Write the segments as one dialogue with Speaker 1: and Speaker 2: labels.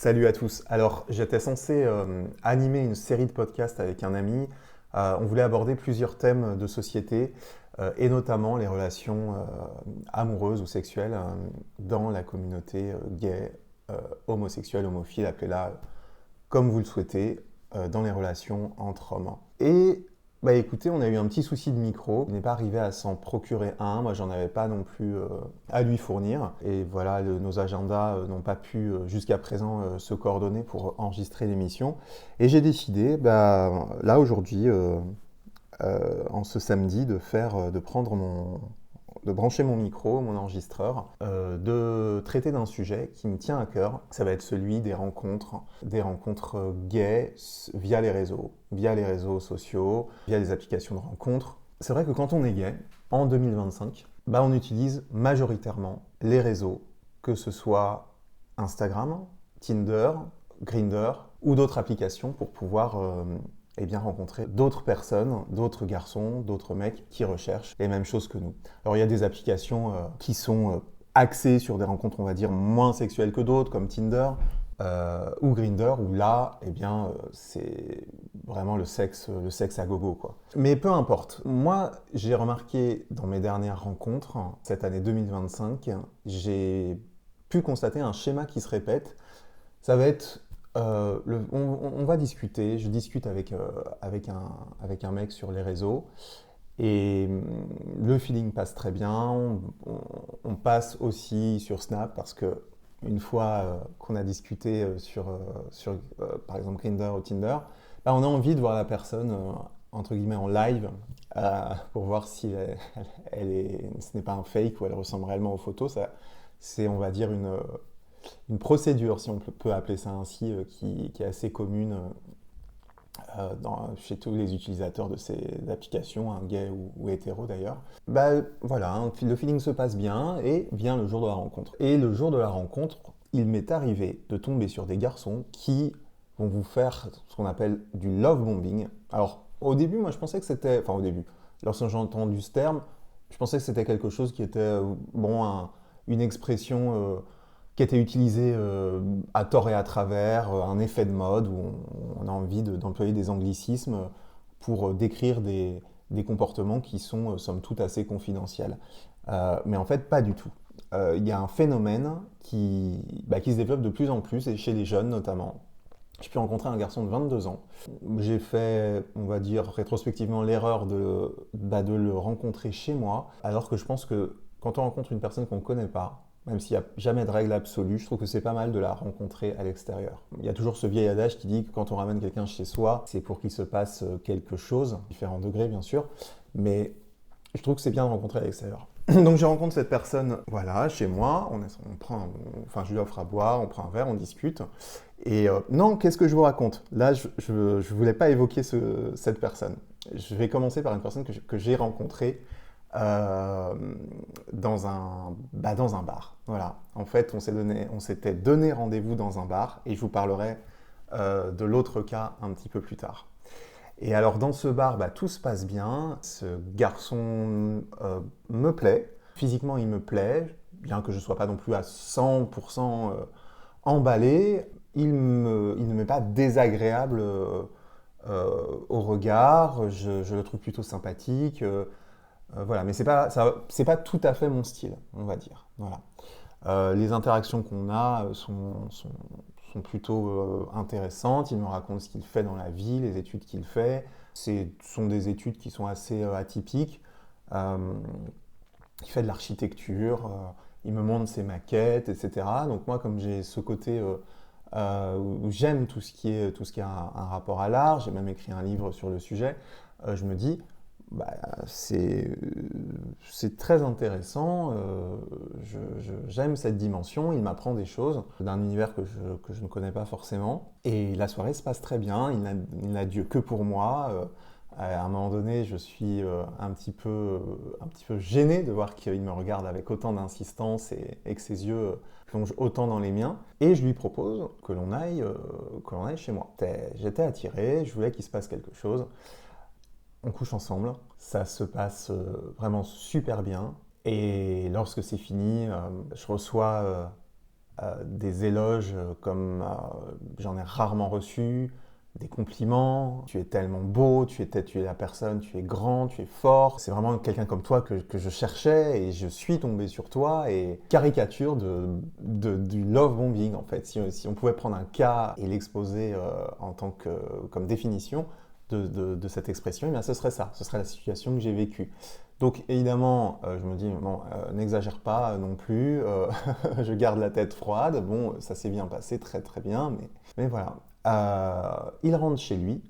Speaker 1: Salut à tous. Alors, j'étais censé animer une série de podcasts avec un ami. On voulait aborder plusieurs thèmes de société et notamment les relations amoureuses ou sexuelles dans la communauté gay, homosexuelle, homophile, appelez-la comme vous le souhaitez, dans les relations entre hommes. Et bah écoutez, on a eu un petit souci de micro. Il n'est pas arrivé à s'en procurer un. Moi, j'en avais pas non plus à lui fournir. Et voilà, nos agendas n'ont pas pu jusqu'à présent se coordonner pour enregistrer l'émission. Et j'ai décidé, bah, là aujourd'hui, en ce samedi, de brancher mon micro, mon enregistreur, de traiter d'un sujet qui me tient à cœur. Ça va être celui des rencontres gays via les réseaux sociaux, via les applications de rencontres. C'est vrai que quand on est gay, en 2025, bah on utilise majoritairement les réseaux, que ce soit Instagram, Tinder, Grindr ou d'autres applications pour pouvoir rencontrer d'autres personnes, d'autres garçons, d'autres mecs qui recherchent les mêmes choses que nous. Alors il y a des applications qui sont axées sur des rencontres, on va dire, moins sexuelles que d'autres, comme Tinder ou Grindr, où là, c'est vraiment le sexe à gogo, quoi. Mais peu importe. Moi, j'ai remarqué dans mes dernières rencontres, cette année 2025, j'ai pu constater un schéma qui se répète. Ça va être on va discuter, je discute avec un mec sur les réseaux et le feeling passe très bien. On passe aussi sur Snap parce que une fois qu'on a discuté sur par exemple Grindr ou Tinder, bah, on a envie de voir la personne entre guillemets en live pour voir si ce n'est pas un fake ou elle ressemble réellement aux photos. Ça, c'est on va dire une procédure, si on peut appeler ça ainsi, qui est assez commune chez tous les utilisateurs de ces applications, hein, gays ou hétéros d'ailleurs. Bah voilà, hein, le feeling se passe bien et vient le jour de la rencontre. Et le jour de la rencontre, il m'est arrivé de tomber sur des garçons qui vont vous faire ce qu'on appelle du love bombing. Alors au début, moi je pensais que c'était, enfin au début, lorsque j'ai entendu ce terme, je pensais que c'était quelque chose qui était une expression qui était utilisé à tort et à travers, un effet de mode où on a envie d'employer des anglicismes pour décrire des comportements qui sont somme toute assez confidentiels. Mais en fait, pas du tout. Il y a un phénomène qui se développe de plus en plus, et chez les jeunes notamment. J'ai pu rencontrer un garçon de 22 ans. J'ai fait, on va dire, rétrospectivement l'erreur de le rencontrer chez moi, alors que je pense que quand on rencontre une personne qu'on ne connaît pas, même s'il n'y a jamais de règle absolue, je trouve que c'est pas mal de la rencontrer à l'extérieur. Il y a toujours ce vieil adage qui dit que quand on ramène quelqu'un chez soi, c'est pour qu'il se passe quelque chose, différents degrés bien sûr, mais je trouve que c'est bien de rencontrer à l'extérieur. Donc je rencontre cette personne, voilà, chez moi, je lui offre à boire, on prend un verre, on discute. Et non, qu'est-ce que je vous raconte? Là, je voulais pas évoquer cette personne. Je vais commencer par une personne que j'ai rencontrée euh, dans un bar. Voilà. En fait, on s'était donné rendez-vous dans un bar et je vous parlerai de l'autre cas un petit peu plus tard. Et alors dans ce bar, tout se passe bien. Ce garçon me plaît. Physiquement, il me plaît, bien que je ne sois pas non plus à 100% emballé. Il ne m'est pas désagréable au regard. Je le trouve plutôt sympathique. Voilà, mais c'est pas tout à fait mon style, on va dire. Voilà. Les interactions qu'on a sont plutôt intéressantes. Il me raconte ce qu'il fait dans la vie, les études qu'il fait. Ce sont des études qui sont assez atypiques. Euh, il fait de l'architecture, il me montre ses maquettes, etc. Donc moi, comme j'ai ce côté où j'aime tout ce qui a un rapport à l'art, j'ai même écrit un livre sur le sujet, je me dis, bah, c'est très intéressant, j'aime cette dimension, il m'apprend des choses d'un univers que je ne connais pas forcément. Et la soirée se passe très bien, il n'a Dieu que pour moi. À un moment donné, je suis un petit peu gêné de voir qu'il me regarde avec autant d'insistance et que ses yeux plongent autant dans les miens. Et je lui propose que l'on aille chez moi. J'étais attiré, je voulais qu'il se passe quelque chose. On couche ensemble, ça se passe vraiment super bien. Et lorsque c'est fini, je reçois des éloges comme j'en ai rarement reçu, des compliments, tu es tellement beau, tu es la personne, tu es grand, tu es fort. C'est vraiment quelqu'un comme toi que je cherchais et je suis tombé sur toi et caricature du love bombing en fait. Si on pouvait prendre un cas et l'exposer comme définition de cette expression, eh bien ce serait ça, ce serait la situation que j'ai vécue. Donc évidemment, je me dis, bon, n'exagère pas non plus, je garde la tête froide, bon, ça s'est bien passé, très très bien, mais voilà. Il rentre chez lui.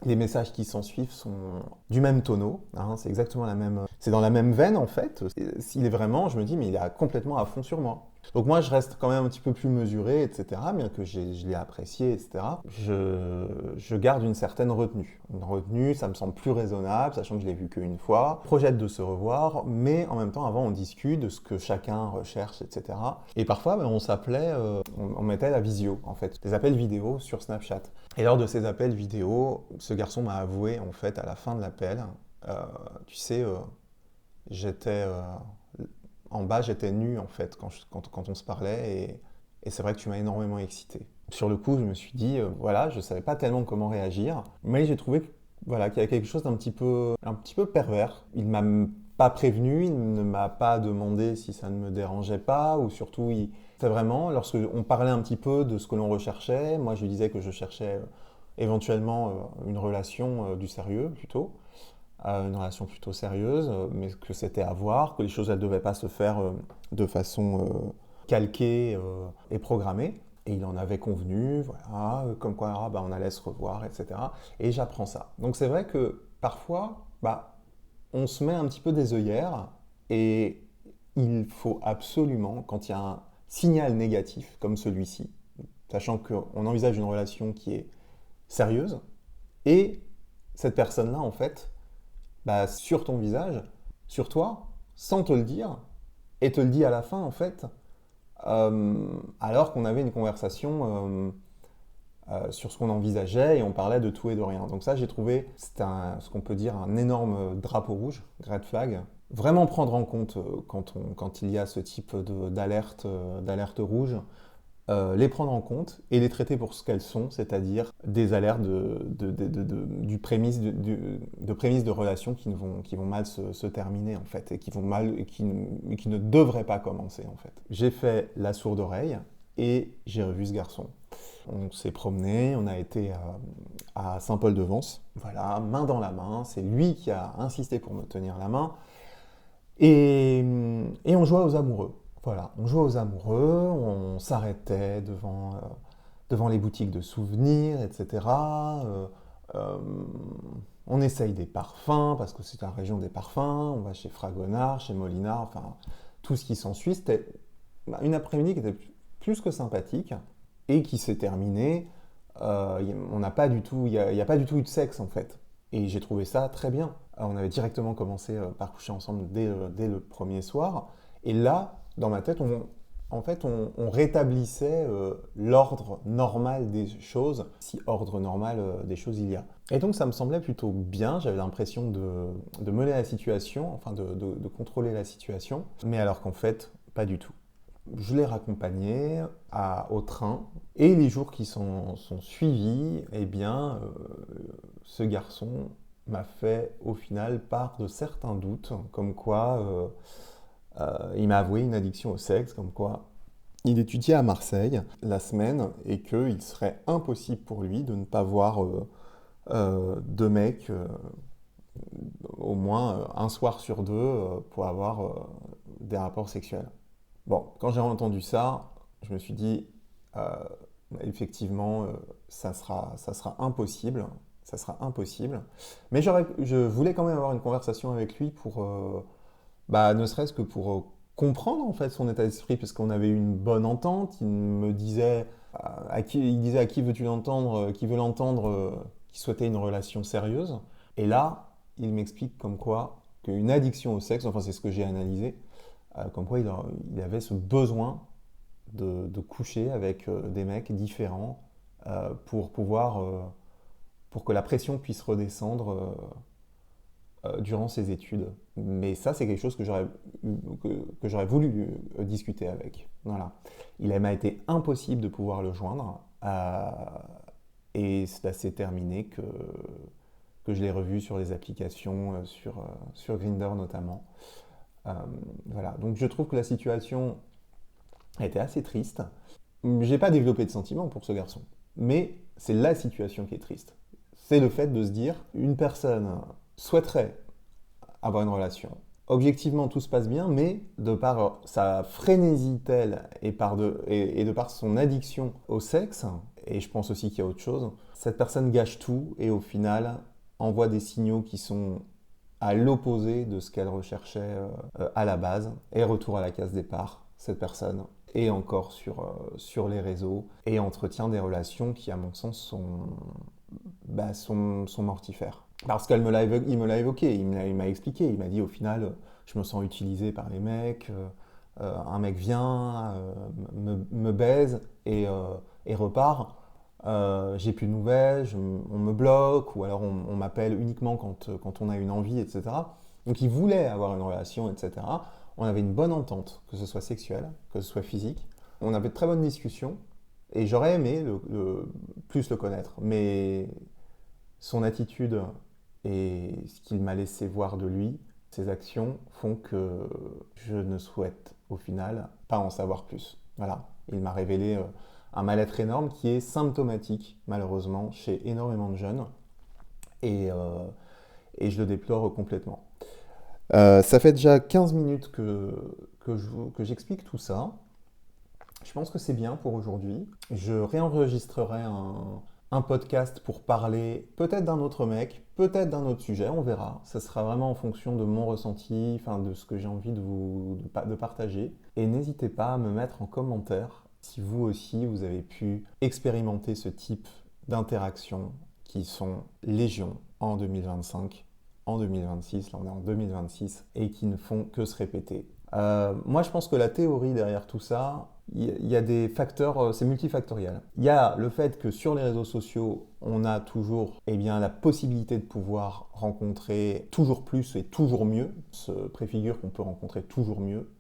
Speaker 1: Les messages qui s'en suivent sont du même tonneau, hein, c'est exactement la même. C'est dans la même veine en fait. S'il est vraiment, je me dis, mais il est complètement à fond sur moi. Donc moi, je reste quand même un petit peu plus mesuré, etc. Bien que je l'ai apprécié, etc. Je garde une certaine retenue. Une retenue, ça me semble plus raisonnable, sachant que je l'ai vu qu'une fois. Je projette de se revoir, mais en même temps, avant, on discute de ce que chacun recherche, etc. Et parfois, on s'appelait, on mettait la visio, en fait, des appels vidéo sur Snapchat. Et lors de ces appels vidéo, ce garçon m'a avoué, en fait, à la fin de l'appel, tu sais, j'étais en bas, j'étais nu en fait quand on se parlait et c'est vrai que tu m'as énormément excité. Sur le coup, je me suis dit, voilà, je ne savais pas tellement comment réagir, mais j'ai trouvé voilà, qu'il y avait quelque chose un petit peu pervers. Il ne m'a pas prévenu, il ne m'a pas demandé si ça ne me dérangeait pas, ou surtout, c'est vraiment, lorsque on parlait un petit peu de ce que l'on recherchait, moi je lui disais que je cherchais éventuellement une relation du sérieux plutôt, une relation plutôt sérieuse, mais que c'était à voir, que les choses ne devaient pas se faire de façon calquée et programmée. Et il en avait convenu, voilà, comme quoi bah, on allait se revoir, etc. Et j'apprends ça. Donc c'est vrai que parfois, bah, on se met un petit peu des œillères et il faut absolument, quand il y a un signal négatif comme celui-ci, sachant qu'on envisage une relation qui est sérieuse, et cette personne-là, en fait, bah, sur ton visage, sur toi, sans te le dire, et te le dit à la fin, en fait, alors qu'on avait une conversation sur ce qu'on envisageait et on parlait de tout et de rien. Donc ça, j'ai trouvé, c'est ce qu'on peut dire un énorme drapeau rouge, red flag. Vraiment prendre en compte quand il y a ce type d'alerte rouge, les prendre en compte et les traiter pour ce qu'elles sont, c'est-à-dire des alertes de prémices de relations qui vont mal se terminer en fait et qui vont mal et qui ne devraient pas commencer en fait. J'ai fait la sourde oreille et j'ai revu ce garçon. On s'est promené, on a été à Saint-Paul-de-Vence, voilà, main dans la main, c'est lui qui a insisté pour me tenir la main et on jouait aux amoureux. Voilà, on jouait aux amoureux, on s'arrêtait devant les boutiques de souvenirs, etc. On essaye des parfums, parce que c'est la région des parfums, on va chez Fragonard, chez Molinard, enfin, tout ce qui s'ensuit. C'était une après-midi qui était plus que sympathique, et qui s'est terminée. On n'a pas du tout, il n'y a pas du tout eu de sexe, en fait. Et j'ai trouvé ça très bien. On avait directement commencé par coucher ensemble dès le premier soir. Et là, dans ma tête, on rétablissait l'ordre normal des choses, si ordre normal des choses il y a. Et donc ça me semblait plutôt bien, j'avais l'impression de mener la situation, enfin de contrôler la situation, mais alors qu'en fait, pas du tout. Je l'ai raccompagné au train, et les jours qui sont suivis, eh bien, ce garçon m'a fait au final part de certains doutes, comme quoi il m'a avoué une addiction au sexe, comme quoi il étudiait à Marseille la semaine et qu'il serait impossible pour lui de ne pas voir deux mecs au moins un soir sur deux pour avoir des rapports sexuels. Bon, quand j'ai entendu ça, je me suis dit, euh, effectivement, ça sera impossible. Ça sera impossible. Mais je voulais quand même avoir une conversation avec lui pour, ne serait-ce que pour comprendre en fait son état d'esprit, parce qu'on avait eu une bonne entente. Il me disait, il disait à qui veux-tu l'entendre, qui veut l'entendre, qui souhaitait une relation sérieuse. Et là, il m'explique comme quoi qu'une addiction au sexe, enfin c'est ce que j'ai analysé, comme quoi il avait ce besoin de coucher avec des mecs différents pour pouvoir, pour que la pression puisse redescendre durant ses études. Mais ça, c'est quelque chose que j'aurais voulu discuter avec. Voilà. Il m'a été impossible de pouvoir le joindre. Et ça s'est terminé que je l'ai revu sur les applications, sur Grindr notamment. Voilà. Donc je trouve que la situation a été assez triste. J'ai pas développé de sentiments pour ce garçon. Mais c'est la situation qui est triste. C'est le fait de se dire, une personne souhaiterait avoir une relation. Objectivement, tout se passe bien, mais de par sa frénésie telle et de par son addiction au sexe, et je pense aussi qu'il y a autre chose, cette personne gâche tout et au final envoie des signaux qui sont à l'opposé de ce qu'elle recherchait à la base. Et retour à la case départ, cette personne est encore sur les réseaux et entretient des relations qui, à mon sens, sont mortifères. Parce qu'il me l'a évoqué, il m'a expliqué, il m'a dit au final, je me sens utilisé par les mecs, un mec vient, me baise et repart. J'ai plus de nouvelles, on me bloque, ou alors on m'appelle uniquement quand on a une envie, etc. Donc il voulait avoir une relation, etc. On avait une bonne entente, que ce soit sexuelle, que ce soit physique. On avait de très bonnes discussions, et j'aurais aimé plus le connaître. Mais son attitude et ce qu'il m'a laissé voir de lui, ses actions font que je ne souhaite au final pas en savoir plus. Voilà, il m'a révélé un mal-être énorme qui est symptomatique malheureusement chez énormément de jeunes et je le déplore complètement. Ça fait déjà 15 minutes que j'explique tout ça. Je pense que c'est bien pour aujourd'hui. Je réenregistrerai un podcast pour parler peut-être d'un autre mec, peut-être d'un autre sujet, on verra. Ça sera vraiment en fonction de mon ressenti, enfin de ce que j'ai envie de partager. Et n'hésitez pas à me mettre en commentaire si vous aussi vous avez pu expérimenter ce type d'interactions qui sont légion en 2025, en 2026, là on est en 2026, et qui ne font que se répéter. Moi je pense que la théorie derrière tout ça, il y a des facteurs, c'est multifactoriel. Il y a le fait que sur les réseaux sociaux, on a toujours la possibilité de pouvoir rencontrer toujours plus et toujours mieux. Se préfigure qu'on peut rencontrer toujours mieux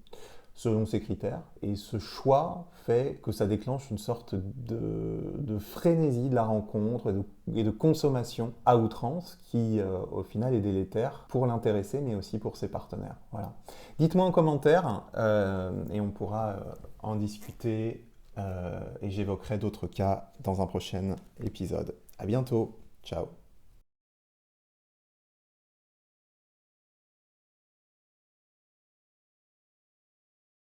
Speaker 1: selon ses critères. Et ce choix fait que ça déclenche une sorte de frénésie de la rencontre et de consommation à outrance qui, au final, est délétère pour l'intéressé, mais aussi pour ses partenaires. Voilà. Dites-moi en commentaire et on pourra en discuter et j'évoquerai d'autres cas dans un prochain épisode. À bientôt. Ciao.